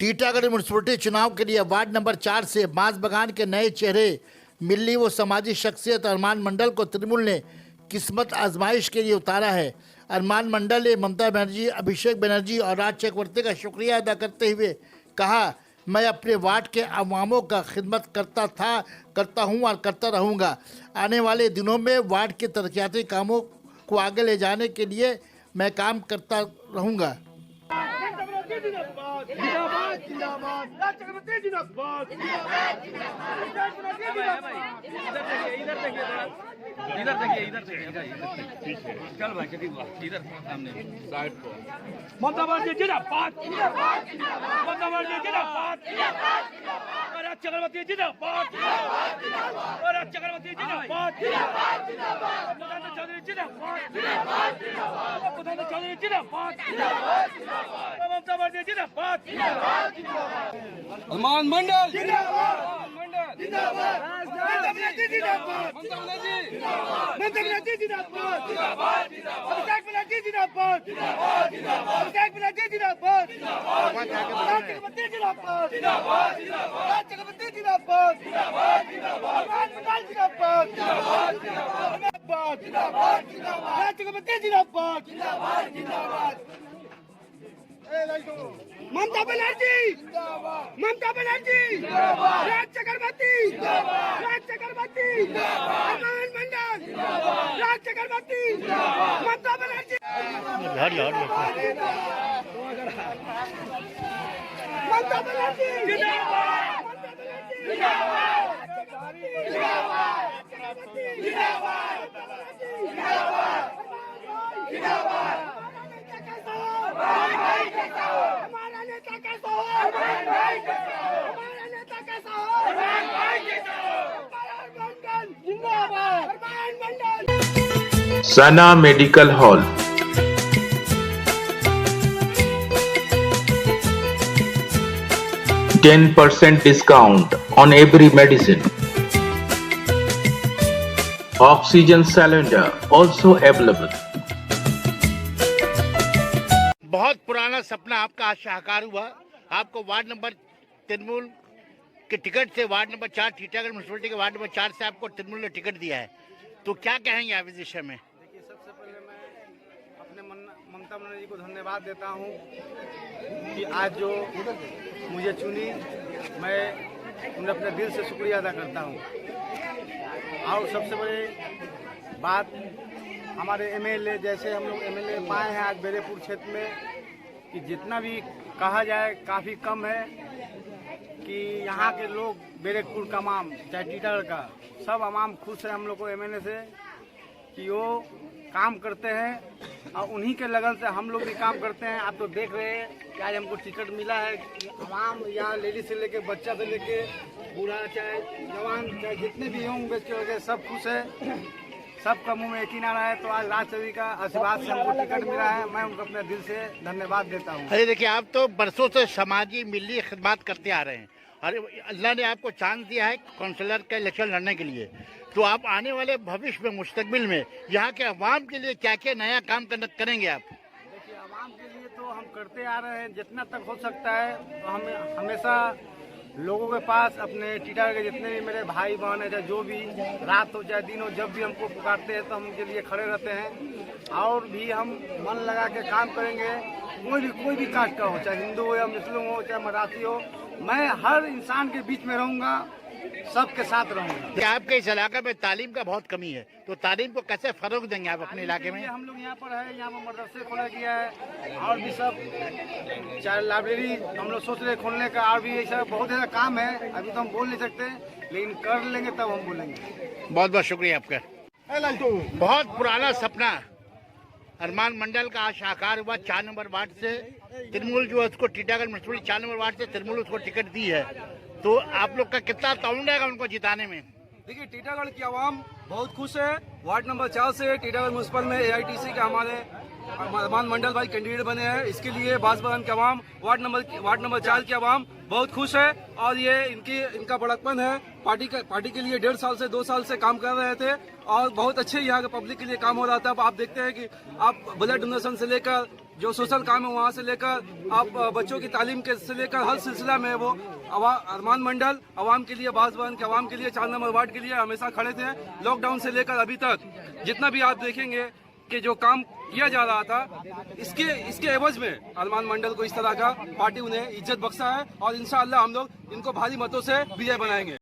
Titagarh municipality चुनाव के लिए वार्ड नंबर 4 से बांसबगान के नए चेहरे मिली वो सामाजिक शख्सियत अरमान मंडल को तृणमूल ने किस्मत आजमाइश के लिए उतारा है। अरमान मंडल ने ममता बनर्जी, अभिषेक बनर्जी और राज चक्रवर्ती का शुक्रिया अदा करते हुए कहा, मैं अपने वार्ड के अवामों का खिदमत करता हूं और करता रहूंगा। आने वाले दिनों में वार्ड के तरक्याती कामों को आगे ले जाने के लिए मैं काम करता रहूंगा। इधर देखिए चल भाई इधर सामने साइड को ममता बनर्जी जिंदाबाद, ममता बनर्जी जिंदाबाद, राज चक्रवर्ती जिंदाबाद, राज चक्रवर्ती जिंदाबाद, प्रधान चौधरी जिंदाबाद, प्रधान चौधरी जिंदाबाद, ममता बनर्जी जिंदाबाद, अरमान मंडल जिंदाबाद, जिंदाबाद, ममता बनर्जी जिंदाबाद, ममता बनर्जी जिंदाबाद, अभिषेक बनर्जी जिंदाबाद, अभिषेक बनर्जी जिंदाबाद, राज चक्रवर्ती जिंदाबाद, राज चक्रवर्ती जिंदाबाद, अरमान मंडल जिंदाबाद, राज चक्रवर्ती जिंदाबाद, ममता बनर्जी, ममता बनर्जी, राज चक्रवर्ती, राज चक्रवर्ती, अरमान मंडल, राज चक्रवर्ती, ममता बनर्जी, ममता बनर्जी, हमारा नेता कैसा हो, हमारा नेता कैसा हो, अरमान मंडल जिंदाबाद, अरमान मंडल। सना medical hall, %10 discount on every medicine. Oxygen cylinder also available. बहुत पुराना सपना आपका आज साकार हुआ। आपको वार्ड नंबर तृणमूल के टिकट से वार्ड नंबर 4 टीटागढ़ म्यूनसिपलिटी के वार्ड नंबर 4 से आपको तृणमूल ने टिकट दिया है, तो क्या कहेंगे आप इस विषय में? देखिए, सबसे पहले मैं अपने ममता बनर्जी को धन्यवाद देता हूं कि आज जो मुझे चुनी, मैं उन्हें अपने दिल से शुक्रिया अदा करता हूं। और सबसे बड़ी बात, हमारे एमएलए, जैसे हम लोग एमएलए पाए हैं आज बेरेपुर क्षेत्र में, कि जितना भी कहा जाए काफ़ी कम है कि यहाँ के लोग बेरेपुर का आवाम, चाहे टीटागढ़ का, सब आवाम खुश है हम लोग को एमएलए से कि वो काम करते हैं और उन्हीं के लगन से हम लोग भी काम करते हैं। आप तो देख रहे हैं कि आज हमको टिकट मिला है। आवाम यहाँ लेडीज से लेके बच्चा से लेके बूढ़ा, चाहे जवान, चाहे जितने भी होंगे बच्चे वगैरह, सब खुश है। सबका मुंह में एक ही नारा है। तो आज राज चौधरी का आशीर्वाद से हमको टिकट मिला है, मैं उनको अपने दिल से धन्यवाद देता हूँ। अरे देखिए, आप तो बरसों से समाजी मिली खिदमत करते आ रहे हैं और अल्लाह ने आपको चांस दिया है काउंसलर का इलेक्शन लड़ने के लिए, तो आप आने वाले भविष्य में, मुस्तकबिल में यहाँ के अवाम के लिए क्या क्या नया काम करेंगे आप? देखिए, आवाम के लिए तो हम करते आ रहे हैं जितना तक हो सकता है। तो हम हमेशा लोगों के पास, अपने टीटागढ़ के जितने भी मेरे भाई बहन है, चाहे जो भी रात हो चाहे दिन हो, जब भी हमको पुकारते हैं तो हम उनके लिए खड़े रहते हैं। और भी हम मन लगा के काम करेंगे। कोई भी कास्ट का हो, चाहे हिंदू हो या मुस्लिम हो, चाहे मराठी हो, मैं हर इंसान के बीच में रहूँगा, सबके साथ रहूँगा। आपके इस इलाके में तालीम का बहुत कमी है, तो तालीम को कैसे फरोग देंगे आप अपने इलाके में? हम लोग यहाँ पर है, यहाँ पर मदरसे खोला गया है और भी सब, चाहे लाइब्रेरी हम लोग सोच रहे खोलने का, और भी ऐसा बहुत ज़्यादा काम है। अभी तो हम बोल नहीं सकते, लेकिन कर लेंगे तब हम बोलेंगे। बहुत बहुत शुक्रिया आपका। बहुत पुराना सपना अरमान मंडल का आज साकार हुआ। 4 नंबर वार्ड से तृणमूल जो है उसको, टीटागढ़ म्यूनसिपलिटी 4 नंबर वार्ड से तृणमूल उसको टिकट दी है, तो आप लोग का कितना ताउन रहेगा उनको जिताने में? देखिए, टीटागढ़ की आवाम बहुत खुश है। वार्ड नंबर 4 से टीटागढ़ म्यूनसिपल में AITC के हमारे अरमान मंडल भाई कैंडिडेट बने हैं। इसके लिए बांसबगान के आवाम, वार्ड नंबर 4 की आवाम बहुत खुश है। और ये इनका बड़कपन है। पार्टी के लिए 1.5 साल से 2 साल से काम कर रहे थे और बहुत अच्छे यहाँ के पब्लिक के लिए काम हो रहा था। अब आप देखते हैं कि आप ब्लड डोनेशन से लेकर जो सोशल काम है वहाँ से लेकर आप बच्चों की तालीम के से लेकर हर सिलसिला में वो अरमान मंडल आवाम के लिए, बाज़ के आवाम के लिए, 4 नंबर वार्ड के लिए हमेशा खड़े थे। लॉकडाउन से लेकर अभी तक जितना भी आप देखेंगे कि जो काम किया जा रहा था, इसके एवज में अरमान मंडल को इस तरह का पार्टी उन्हें इज्जत बख्शा है और इंशाअल्लाह हम लोग इनको भारी मतों से विजय बनाएंगे।